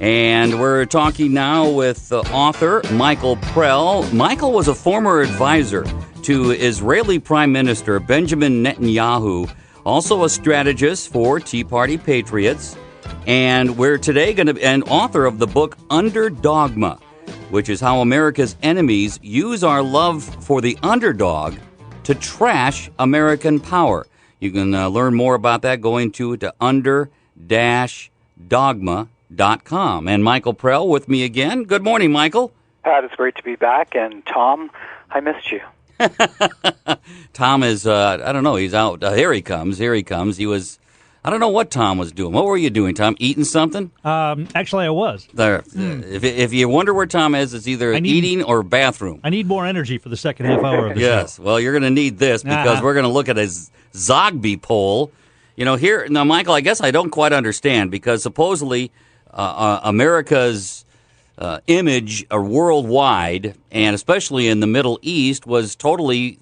And we're talking now with author Michael Prell. Michael was a former advisor to Israeli Prime Minister Benjamin Netanyahu, also a strategist for Tea Party patriots. And we're today going to an author of the book Underdogma, which is how America's enemies use our love for the underdog to trash American power. You can learn more about that going to under-dogma.com. And Michael Prell with me again. Good morning, Michael. Pat, it's great to be back. And Tom, I missed you. Tom is, I don't know, he's out. Here he comes. He was, I don't know what Tom was doing. What were you doing, Tom? Eating something? Actually, I was. If you wonder where Tom is, it's either eating or bathroom. I need more energy for the second half hour of the show. Yes, well, you're going to need this because we're going to look at his Zogby poll. You know, here, now, Michael, I guess I don't quite understand because supposedly America's image worldwide, and especially in the Middle East, was totally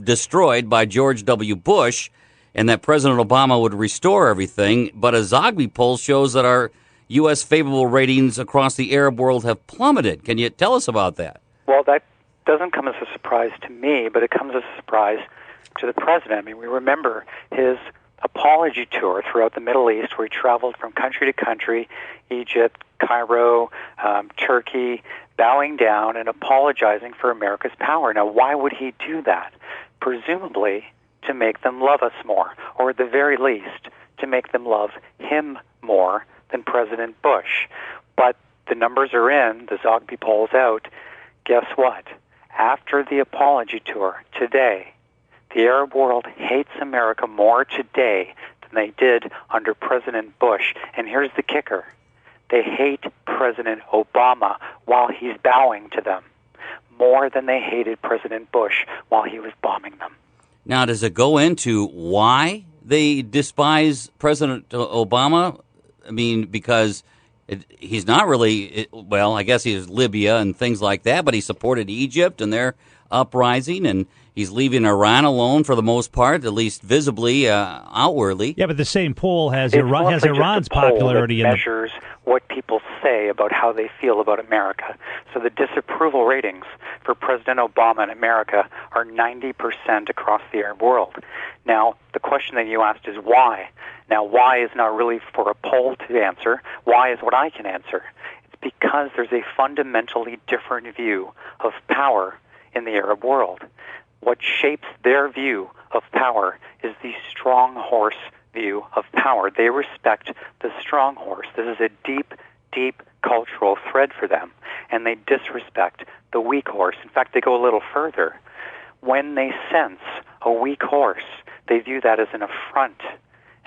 destroyed by George W. Bush, and that President Obama would restore everything. But a Zogby poll shows that our U.S. favorable ratings across the Arab world have plummeted. Can you tell us about that? Well, that doesn't come as a surprise to me, but it comes as a surprise to the president. I mean, we remember his apology tour throughout the Middle East where he traveled from country to country, Egypt, Cairo, Turkey, bowing down and apologizing for America's power. Now, why would he do that? Presumably to make them love us more, or at the very least, to make them love him more than President Bush. But the numbers are in, the Zogby poll's out. Guess what? After the apology tour today, the Arab world hates America more today than they did under President Bush. And here's the kicker. They hate President Obama while he's bowing to them more than they hated President Bush while he was bombing them. Now, does it go into why they despise President Obama? I mean, because he's not really, well, I guess he's Libya and things like that, but he supported Egypt and their uprising, and he's leaving Iran alone for the most part, at least visibly, outwardly. Yeah, but the same poll has Iran's popularity in measures what people say about how they feel about America. So the disapproval ratings for President Obama in America are 90% across the Arab world. Now, the question that you asked is why? Now, why is not really for a poll to answer. Why is what I can answer. It's because there's a fundamentally different view of power in the Arab world. What shapes their view of power is the strong horse view of power. They respect the strong horse. This is a deep, deep cultural thread for them, and they disrespect the weak horse. In fact, they go a little further. When they sense a weak horse, they view that as an affront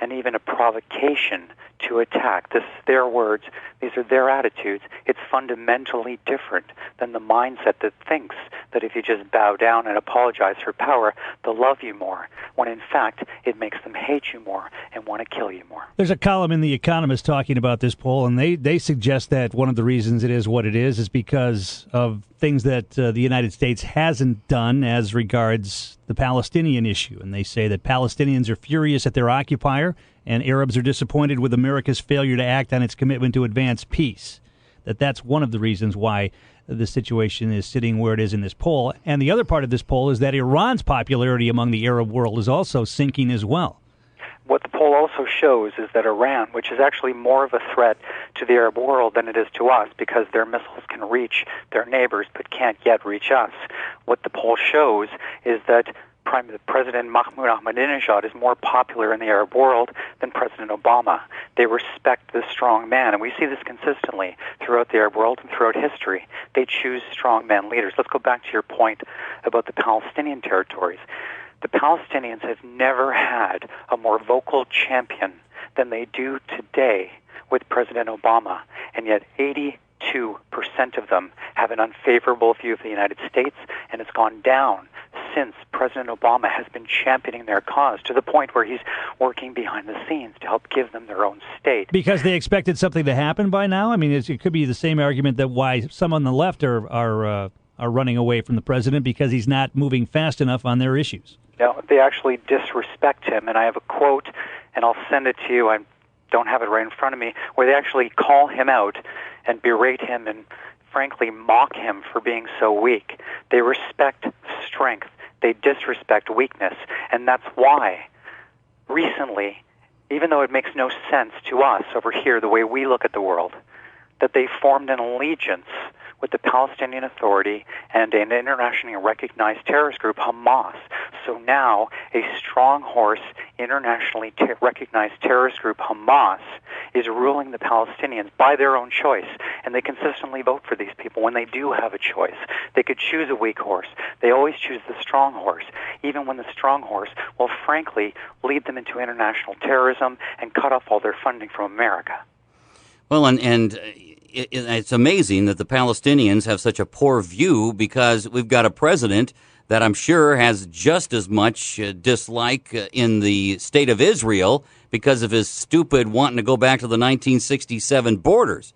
and even a provocation to attack. This is their words. These are their attitudes. It's fundamentally different than the mindset that thinks that if you just bow down and apologize for power, they'll love you more, when in fact it makes them hate you more and want to kill you more. There's a column in The Economist talking about this poll, and they suggest that one of the reasons it is what it is because of things that the United States hasn't done as regards the Palestinian issue. And they say that Palestinians are furious at their occupier, and Arabs are disappointed with America's failure to act on its commitment to advance peace. That's one of the reasons why the situation is sitting where it is in this poll. And the other part of this poll is that Iran's popularity among the Arab world is also sinking as well. What the poll also shows is that Iran, which is actually more of a threat to the Arab world than it is to us because their missiles can reach their neighbors but can't yet reach us, what the poll shows is that President Mahmoud Ahmadinejad is more popular in the Arab world than President Obama. They respect the strong man, and we see this consistently throughout the Arab world and throughout history. They choose strong man leaders. Let's go back to your point about the Palestinian territories. The Palestinians have never had a more vocal champion than they do today with President Obama, and yet 82% of them have an unfavorable view of the United States, and it's gone down since President Obama has been championing their cause to the point where he's working behind the scenes to help give them their own state. Because they expected something to happen by now? I mean, it could be the same argument that why some on the left are running away from the president because he's not moving fast enough on their issues. No, they actually disrespect him, and I have a quote, and I'll send it to you. I'm don't have it right in front of me, where they actually call him out and berate him and frankly mock him for being so weak. They respect strength. They disrespect weakness. And that's why recently, even though it makes no sense to us over here, the way we look at the world, that they formed an allegiance with the Palestinian Authority and an internationally recognized terrorist group, Hamas. So now a strong horse, internationally recognized terrorist group, Hamas, is ruling the Palestinians by their own choice. And they consistently vote for these people when they do have a choice. They could choose a weak horse. They always choose the strong horse, even when the strong horse will frankly lead them into international terrorism and cut off all their funding from America. Well, and it's amazing that the Palestinians have such a poor view, because we've got a president that I'm sure has just as much dislike in the state of Israel because of his stupid wanting to go back to the 1967 borders.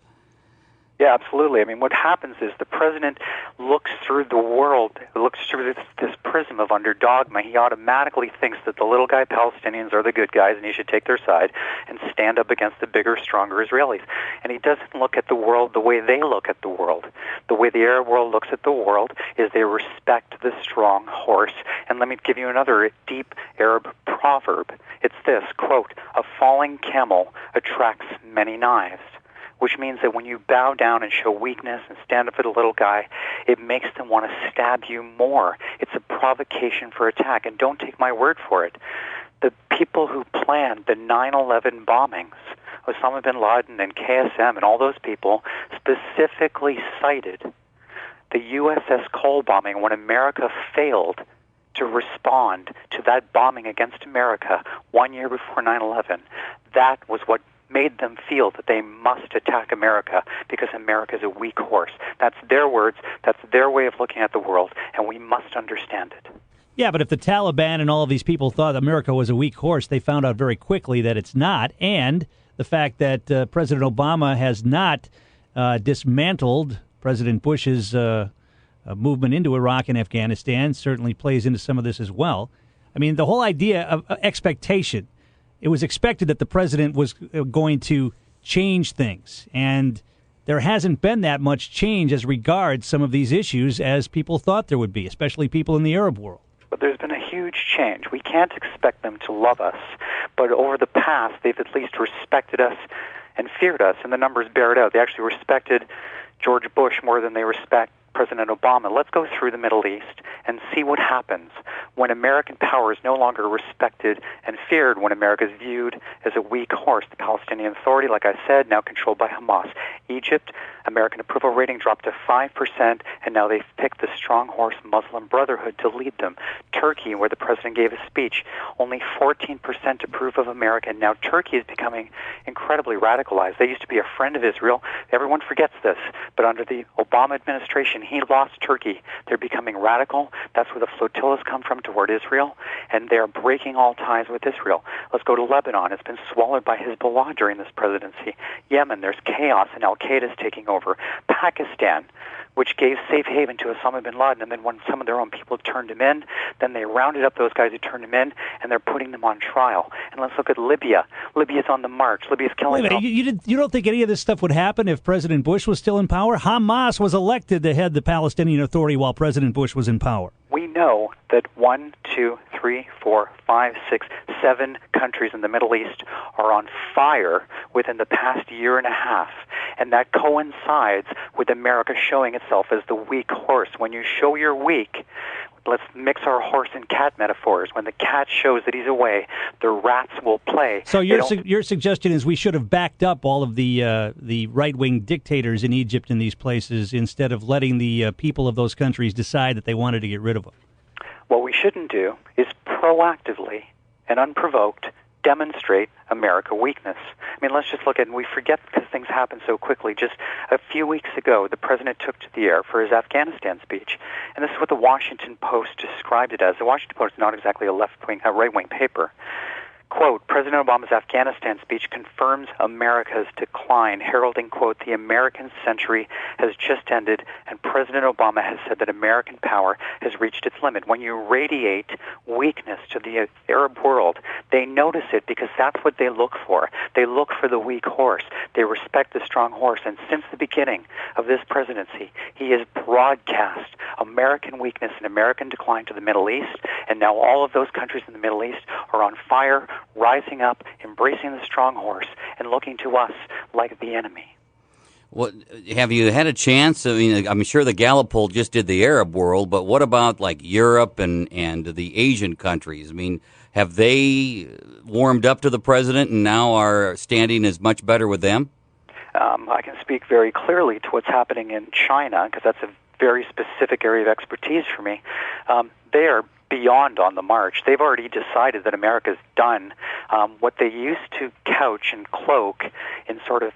Yeah, absolutely. I mean, what happens is the president looks through the world, looks through this prism of underdogma. He automatically thinks that the little guy Palestinians are the good guys and he should take their side and stand up against the bigger, stronger Israelis. And he doesn't look at the world the way they look at the world. The way the Arab world looks at the world is they respect the strong horse. And let me give you another deep Arab proverb. It's this, quote, "A falling camel attracts many knives," which means that when you bow down and show weakness and stand up for the little guy, it makes them want to stab you more. It's a provocation for attack, and don't take my word for it. The people who planned the 9/11 bombings, Osama bin Laden and KSM and all those people, specifically cited the USS Cole bombing when America failed to respond to that bombing against America 1 year before 9/11. That was what made them feel that they must attack America because America is a weak horse. That's their words, that's their way of looking at the world, and we must understand it. Yeah, but if the Taliban and all of these people thought America was a weak horse, they found out very quickly that it's not, and the fact that President Obama has not dismantled President Bush's movement into Iraq and Afghanistan certainly plays into some of this as well. I mean, the whole idea of expectation. It was expected that the president was going to change things, and there hasn't been that much change as regards some of these issues as people thought there would be, especially people in the Arab world. But there's been a huge change. We can't expect them to love us, but over the past, they've at least respected us and feared us, and the numbers bear it out. They actually respected George Bush more than they respect President Obama. Let's go through the Middle East and see what happens when American power is no longer respected and feared, when America is viewed as a weak horse. The Palestinian Authority, like I said, now controlled by Hamas. Egypt, American approval rating dropped to 5%, and now they've picked the strong horse Muslim Brotherhood to lead them. Turkey, where the president gave a speech, only 14% approve of America. Now Turkey is becoming incredibly radicalized. They used to be a friend of Israel. Everyone forgets this, but under the Obama administration, he lost Turkey. They're becoming radical. That's where the flotillas come from toward Israel, and they're breaking all ties with Israel. Let's go to Lebanon. It's been swallowed by Hezbollah during this presidency. Yemen, there's chaos, and Al-Qaeda is taking over. Pakistan, which gave safe haven to Osama bin Laden, and then when some of their own people turned him in, then they rounded up those guys who turned him in, and they're putting them on trial. And let's look at Libya. Libya's on the march. Libya's killing them. You don't think any of this stuff would happen if President Bush was still in power? Hamas was elected to head the Palestinian Authority while President Bush was in power. We know that 1, 2, 3, 4, 5, 6, 7 countries in the Middle East are on fire within the past year and a half. And that coincides with America showing itself as the weak horse. When you show you're weak, let's mix our horse and cat metaphors. When the cat shows that he's away, the rats will play. So your suggestion is we should have backed up all of the right-wing dictators in Egypt and these places instead of letting the people of those countries decide that they wanted to get rid of them. What we shouldn't do is proactively and unprovoked demonstrate America weakness. I mean, let's just look at, and we forget because things happen so quickly. Just a few weeks ago, the president took to the air for his Afghanistan speech, and this is what the Washington Post described it as. The Washington Post is not exactly a right-wing paper. Quote, President Obama's Afghanistan speech confirms America's decline, heralding, quote, the American century has just ended, and President Obama has said that American power has reached its limit. When you radiate weakness to the Arab world, they notice it because that's what they look for. They look for the weak horse. They respect the strong horse. And since the beginning of this presidency, he has broadcast American weakness and American decline to the Middle East, and now all of those countries in the Middle East are on fire, rising up, embracing the strong horse, and looking to us like the enemy. What have you had a chance? I mean, I'm sure the Gallup poll just did the Arab world, but what about like Europe and the Asian countries? I mean, have they warmed up to the president and now are standing as much better with them? I can speak very clearly to what's happening in China because that's a very specific area of expertise for me. They are beyond on the march. They've already decided that America's done. What they used to couch and cloak in sort of,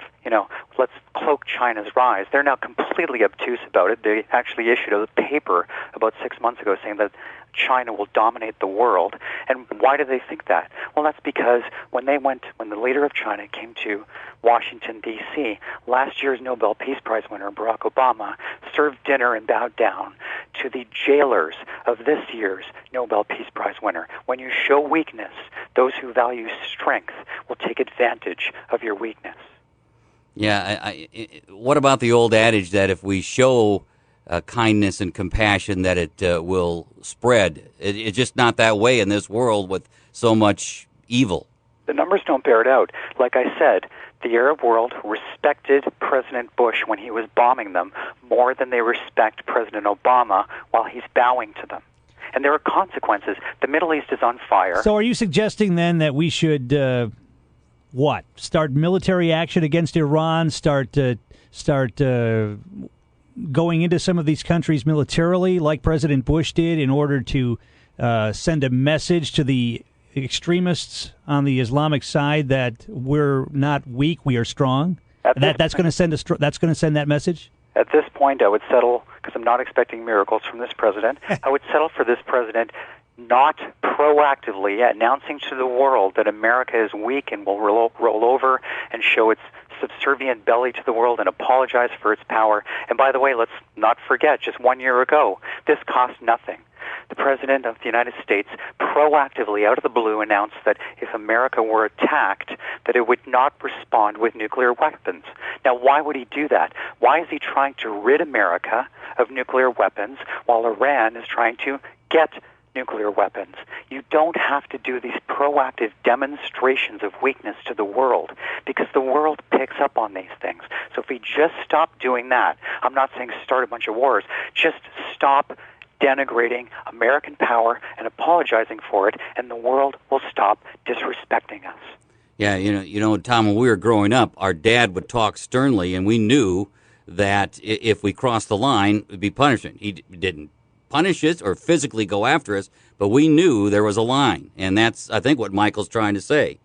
let's cloak China's rise, they're now completely obtuse about it. They actually issued a paper about 6 months ago saying that China will dominate the world. And why do they think that? Well, that's because when the leader of China came to Washington, D.C., last year's Nobel Peace Prize winner, Barack Obama, served dinner and bowed down to the jailers of this year's Nobel Peace Prize winner. When you show weakness, those who value strength will take advantage of your weakness. Yeah, what about the old adage that if we show kindness and compassion that it will spread? It's just not that way in this world with so much evil. The numbers don't bear it out. Like I said, the Arab world respected President Bush when he was bombing them more than they respect President Obama while he's bowing to them. And there are consequences. The Middle East is on fire. So are you suggesting then that we should, start military action against Iran, start going into some of these countries militarily like President Bush did in order to send a message to the extremists on the Islamic side that we're not weak, we are strong? That's going to send that message? At this point, I would settle, because I'm not expecting miracles from this president, I would settle for this president not proactively announcing to the world that America is weak and will roll over and show its subservient belly to the world and apologize for its power. And by the way, let's not forget, just 1 year ago, this cost nothing. The President of the United States proactively, out of the blue, announced that if America were attacked, that it would not respond with nuclear weapons. Now, why would he do that? Why is he trying to rid America of nuclear weapons while Iran is trying to get nuclear weapons? You don't have to do these proactive demonstrations of weakness to the world because the world picks up on these things. So if we just stop doing that, I'm not saying start a bunch of wars, just stop denigrating American power and apologizing for it, and the world will stop disrespecting us. Yeah, Tom, when we were growing up, our dad would talk sternly, and we knew that if we crossed the line, it would be punishment. He didn't punish us or physically go after us, but we knew there was a line, and that's, I think, what Michael's trying to say.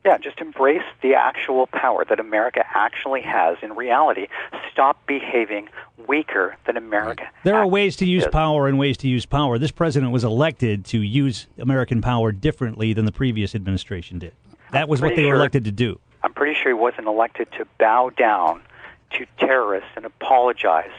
Yeah, just embrace the actual power that America actually has in reality. Stop behaving weaker than America. There are ways to use power and ways to use power. This president was elected to use American power differently than the previous administration did. That was what they were elected to do. I'm pretty sure he wasn't elected to bow down to terrorists and apologize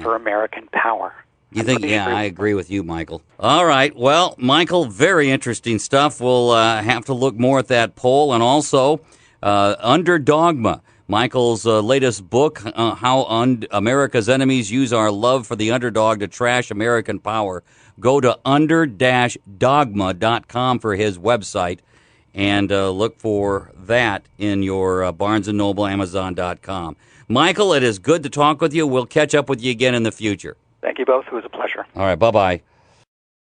for American power. You think? Yeah, I agree with you, Michael. All right. Well, Michael, very interesting stuff. We'll have to look more at that poll. And also, Under Dogma, Michael's latest book, How America's Enemies Use Our Love for the Underdog to Trash American Power. Go to under-dogma.com for his website and look for that in your Barnes & Noble, Amazon.com. Michael, it is good to talk with you. We'll catch up with you again in the future. Thank you both. It was a pleasure. All right. Bye-bye.